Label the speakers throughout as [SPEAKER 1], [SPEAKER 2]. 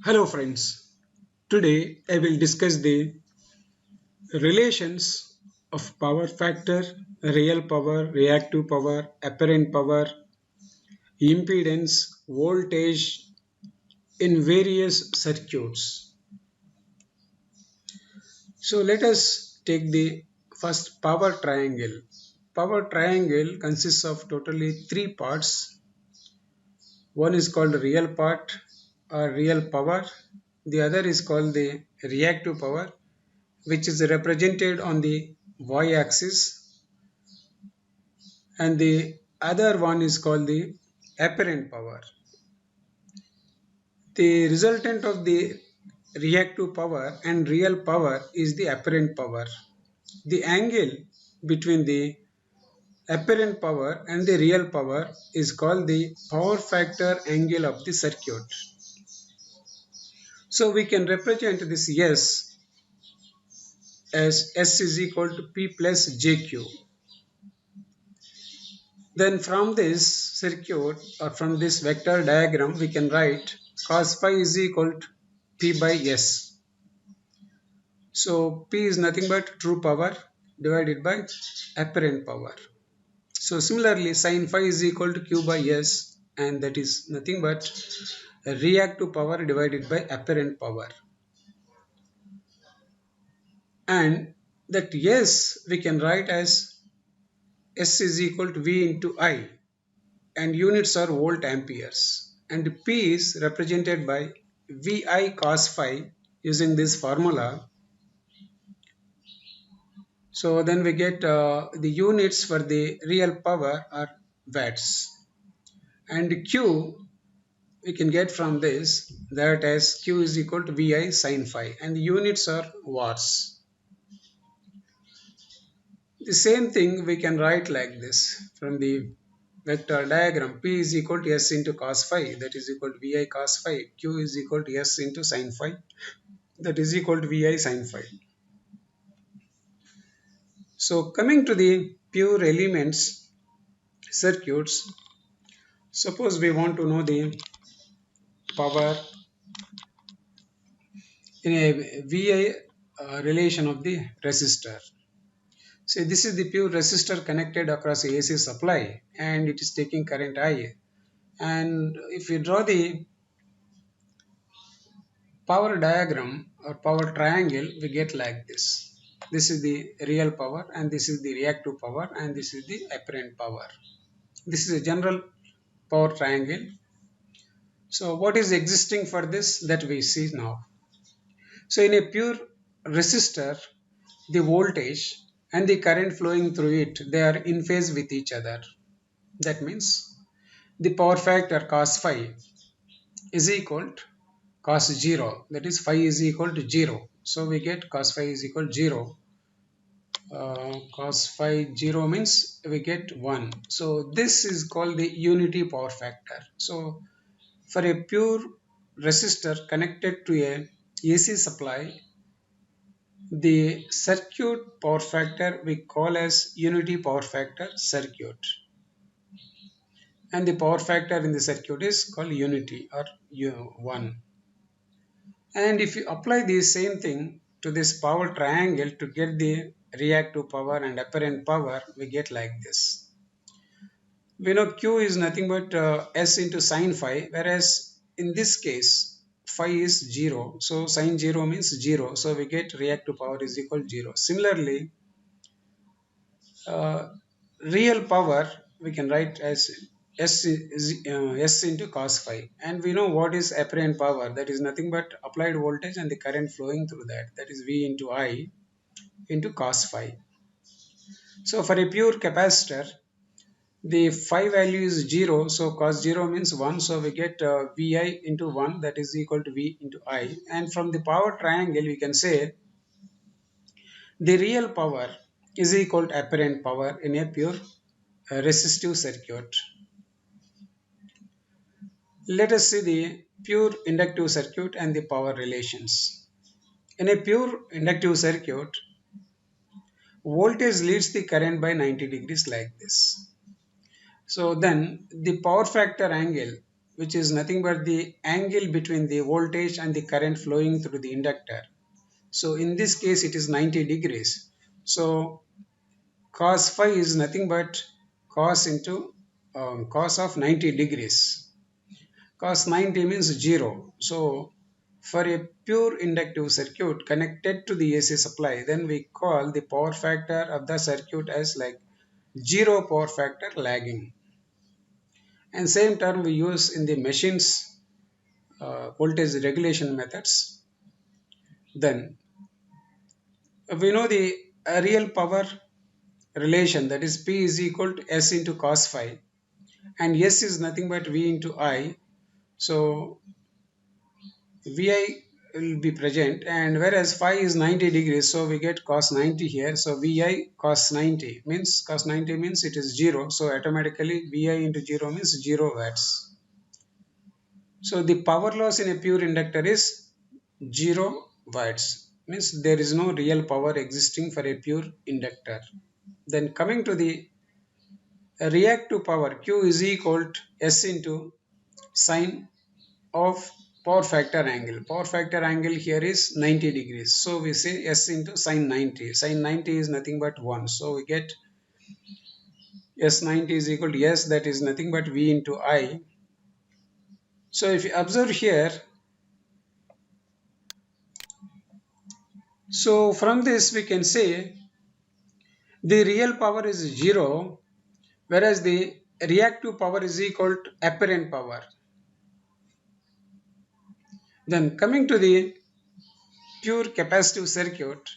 [SPEAKER 1] Hello friends, today I will discuss the relations of power factor, real power, reactive power, apparent power, impedance, voltage in various circuits. So let us take the first power triangle. Power triangle consists of totally three parts. One is called real part or real power. The other is called the reactive power, which is represented on the y-axis, and the other one is called the apparent power. The resultant of the reactive power and real power is the apparent power. The angle between the apparent power and the real power is called the power factor angle of the circuit. So we can represent this S as S is equal to P plus JQ. Then from this circuit or from this vector diagram we can write cos phi is equal to P by S. So P is nothing but true power divided by apparent power. So similarly sin phi is equal to Q by S, and that is nothing but reactive power divided by apparent power. And that S we can write as S is equal to V into I, and units are volt amperes, and P is represented by Vi cos phi using this formula. So then we get the units for the real power are watts, and Q we can get from this that as Q is equal to Vi sin phi, and the units are watts. The same thing we can write like this from the vector diagram. P is equal to S into cos phi, that is equal to Vi cos phi. Q is equal to S into sin phi, that is equal to Vi sin phi. So coming to the pure elements circuits, suppose we want to know the power in a Vi relation of the resistor. So this is the pure resistor connected across a AC supply, and it is taking current I. And if you draw the power diagram or power triangle, we get like this. This is the real power, and this is the reactive power, and this is the apparent power. This is a general power triangle. So what is existing for this, that we see now. So in a pure resistor, the voltage and the current flowing through it, they are in phase with each other. That means the power factor cos phi is equal to cos 0, that is phi is equal to 0. So we get cos phi is equal to 0. Cos phi 0 means we get 1. So this is called the unity power factor. So for a pure resistor connected to a AC supply, the circuit power factor we call as unity power factor circuit, and the power factor in the circuit is called unity or U1. And if you apply the same thing to this power triangle to get the reactive power and apparent power, we get like this. We know Q is nothing but S into sin phi, whereas in this case phi is 0. So sin 0 means 0. So we get reactive power is equal to 0. Similarly, uh, real power we can write as S into cos phi, and we know what is apparent power, that is nothing but applied voltage and the current flowing through that, that is V into I into cos phi. So for a pure capacitor, the phi value is 0, so cos 0 means 1, so we get Vi into 1, that is equal to V into I. And from the power triangle we can say the real power is equal to apparent power in a pure resistive circuit. Let us see the pure inductive circuit and the power relations. In a pure inductive circuit, voltage leads the current by 90 degrees like this. So then the power factor angle which is nothing but the angle between the voltage and the current flowing through the inductor. So in this case it is 90 degrees. So cos phi is nothing but cos into cos of 90 degrees. Cos 90 means 0. So for a pure inductive circuit connected to the AC supply, then we call the power factor of the circuit as like 0 power factor lagging. And same term we use in the machines voltage regulation methods. Then we know the real power relation, that is P is equal to S into cos phi, and S is nothing but V into I. So Vi will be present, and whereas phi is 90 degrees, so we get cos 90 here. So Vi cos 90 means it is 0. So automatically Vi into 0 means 0 watts. So the power loss in a pure inductor is 0 watts, means there is no real power existing for a pure inductor. Then coming to the reactive power, Q is equal to S into sine of power factor angle. Power factor angle here is 90 degrees. So we say S into sine 90. Sine 90 is nothing but 1. So we get S 90 is equal to S, that is nothing but V into I. So if you observe here, so from this we can say the real power is 0, whereas the reactive power is equal to apparent power. Then coming to the pure capacitive circuit,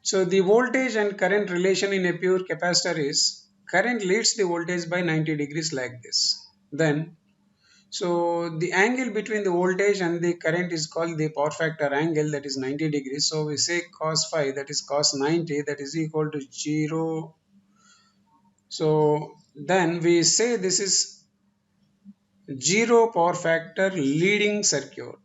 [SPEAKER 1] so the voltage and current relation in a pure capacitor is current leads the voltage by 90 degrees like this. Then, so the angle between the voltage and the current is called the power factor angle, that is 90 degrees. So we say cos phi, that is cos 90, that is equal to 0. So then we say this is 0 power factor leading circuit.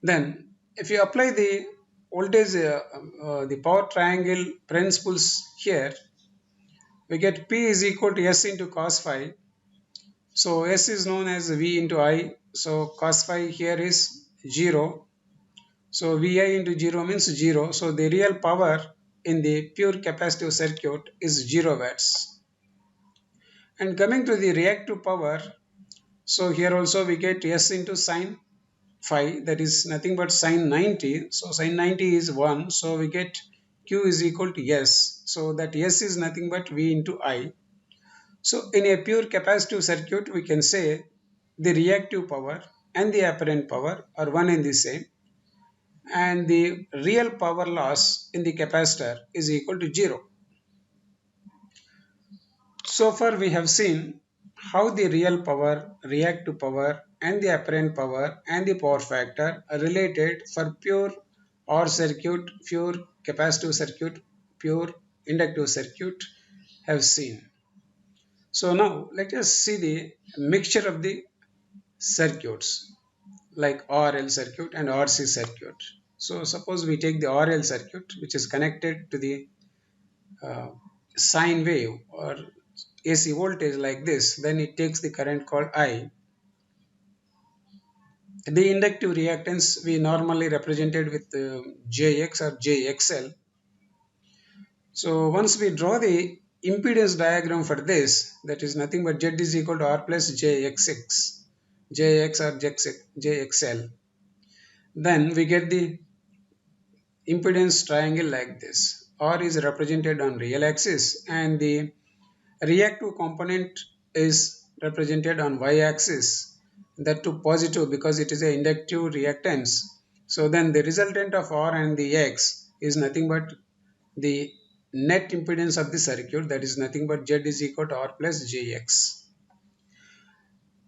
[SPEAKER 1] Then if you apply the voltage, the power triangle principles here, we get P is equal to S into cos phi. So S is known as V into I. So cos phi here is 0. So Vi into 0 means 0. So the real power in the pure capacitive circuit is 0 watts. And coming to the reactive power, so here also we get S into sine phi, that is nothing but sine 90. So sine 90 is 1. So we get Q is equal to S. So that S is nothing but V into I. So in a pure capacitive circuit, we can say the reactive power and the apparent power are one and the same, and the real power loss in the capacitor is equal to 0. So far we have seen how the real power, reactive power and the apparent power and the power factor are related for pure OR circuit, pure capacitive circuit, pure inductive circuit have seen. So now let us see the mixture of the circuits like RL circuit and RC circuit. So suppose we take the RL circuit, which is connected to the uh, sine wave or AC voltage like this, then it takes the current called I. The inductive reactance we normally represented with JX or JXL. So once we draw the impedance diagram for this, that is nothing but Z is equal to R plus JXX, JX or JXL. Then we get the impedance triangle like this. R is represented on real axis and the reactive component is represented on y-axis, that too positive because it is an inductive reactance. So then the resultant of R and the X is nothing but the net impedance of the circuit, that is nothing but Z is equal to R plus JX.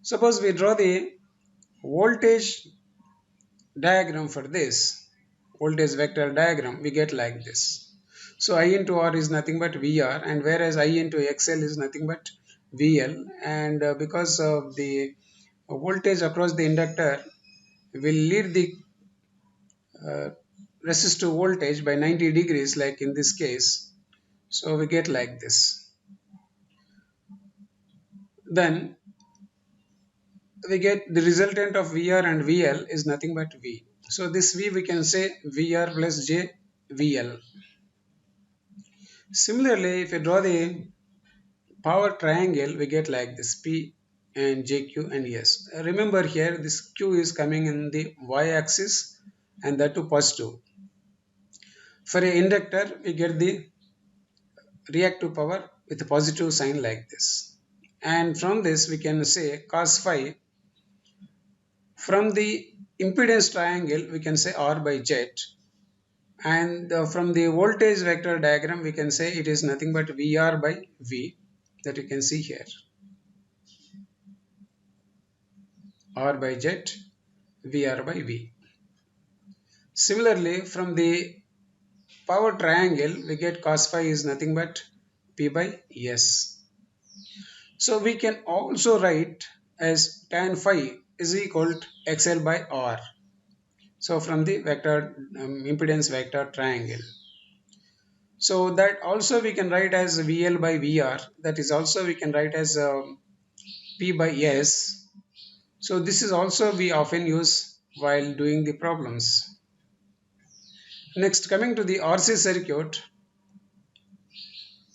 [SPEAKER 1] Suppose we draw the voltage diagram for this, voltage vector diagram, we get like this. So I into R is nothing but VR, and whereas I into XL is nothing but VL, and because of the voltage across the inductor will lead the uh, resistive voltage by 90 degrees like in this case. So we get like this. then we get the resultant of VR and VL is nothing but V. So this V we can say VR plus J VL. Similarly, if you draw the power triangle, we get like this P and JQ and S. Remember here this Q is coming in the Y axis and that too positive. For a inductor, we get the reactive power with a positive sign like this. And from this we can say cos phi. From the impedance triangle we can say R by Z, and from the voltage vector diagram we can say it is nothing but VR by V, that you can see here, R by Z, VR by V. Similarly, from the power triangle we get cos phi is nothing but P by S. So we can also write as tan phi is equal to XL by R. So from the vector impedance vector triangle. So that also we can write as VL by VR. That is also we can write as P by S. So this is also we often use while doing the problems. Next, coming to the RC circuit.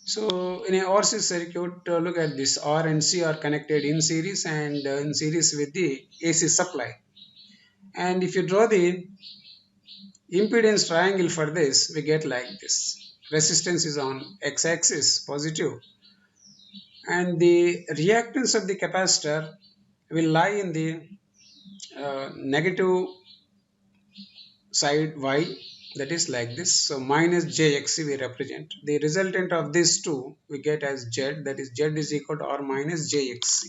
[SPEAKER 1] So in a RC circuit, look at this. R and C are connected in series and in series with the AC supply. And if you draw the impedance triangle for this, we get like this. Resistance is on x-axis, positive, and the reactance of the capacitor will lie in the negative side y, that is like this. So minus jxc we represent. The resultant of these two we get as z, that is z is equal to r minus jxc.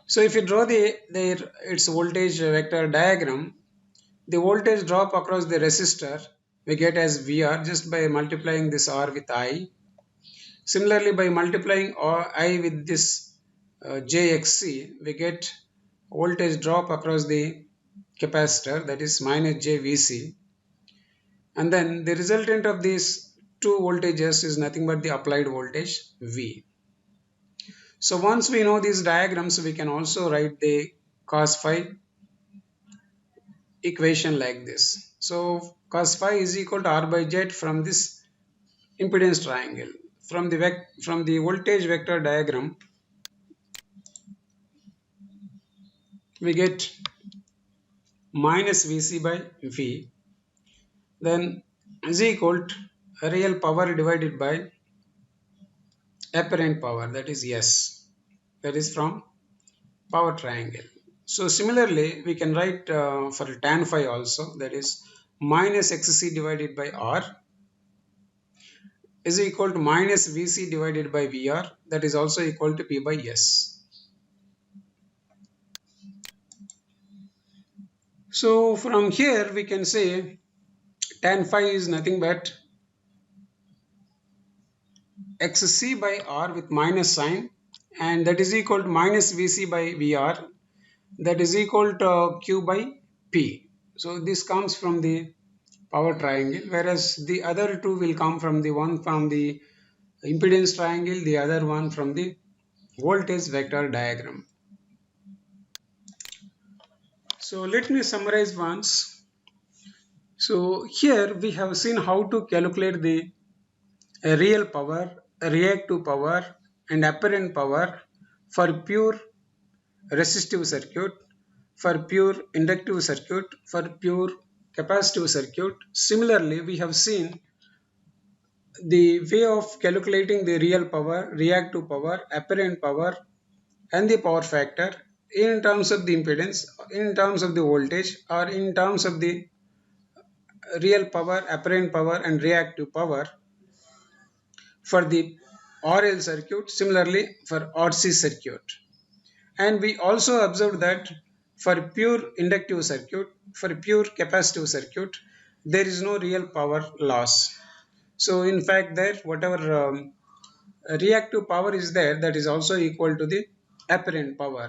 [SPEAKER 1] So if you draw its voltage vector diagram, the voltage drop across the resistor we get as VR just by multiplying this R with I. Similarly, by multiplying I with this JXC, we get voltage drop across the capacitor, that is minus JVC. And then the resultant of these two voltages is nothing but the applied voltage V. So once we know these diagrams, we can also write the cos phi equation like this. So cos phi is equal to R by Z from this impedance triangle. From the voltage vector diagram, we get minus Vc by V, then is equal to real power divided by apparent power, that is S, that is from power triangle. So similarly we can write for tan phi also, that is minus Xc divided by R is equal to minus Vc divided by VR, that is also equal to P by S. So from here we can say tan phi is nothing but Xc by R with minus sign, and that is equal to minus Vc by VR, that is equal to Q by P. So this comes from the power triangle, whereas the other two will come from the one from the impedance triangle, the other one from the voltage vector diagram. So let me summarize once. So here we have seen how to calculate the real power, reactive power and apparent power for pure resistive circuit, for pure inductive circuit, for pure capacitive circuit. Similarly, we have seen the way of calculating the real power, reactive power, apparent power and the power factor in terms of the impedance, in terms of the voltage, or in terms of the real power, apparent power and reactive power for the RL circuit, similarly for RC circuit. And we also observed that for pure inductive circuit, for pure capacitive circuit, there is no real power loss. So in fact there whatever reactive power is there, that is also equal to the apparent power.